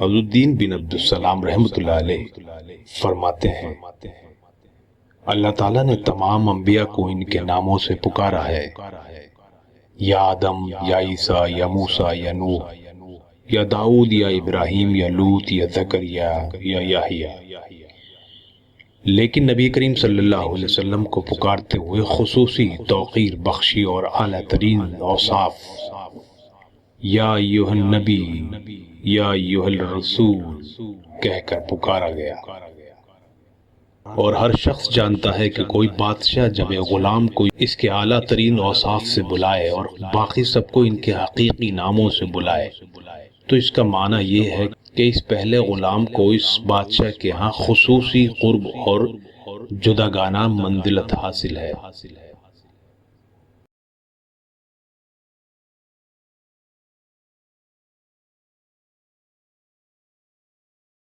عزالدین بن عبدالسلام رحمۃ اللہ علیہ فرماتے ہیں اللہ تعالیٰ نے تمام انبیاء کو ان کے ناموں سے پکارا ہے، یا آدم، یا عیسیٰ، یا موسیٰ، یا نوح، یا داؤد، یا ابراہیم، یا لوط، یا زکریا، یا یحییٰ۔ لیکن نبی کریم صلی اللہ علیہ وسلم کو پکارتے ہوئے خصوصی توقیر بخشی اور اعلیٰ ترین اوصاف یا ایھا النبی، یا ایھا الرسول کہہ کر پکارا گیا۔ اور ہر شخص جانتا ہے کہ کوئی بادشاہ جب ایک غلام کو اس کے اعلیٰ ترین اوصاف سے بلائے اور باقی سب کو ان کے حقیقی ناموں سے بلائے تو اس کا معنی یہ ہے کہ اس پہلے غلام کو اس بادشاہ کے ہاں خصوصی قرب اور جداگانہ منزلت حاصل ہے۔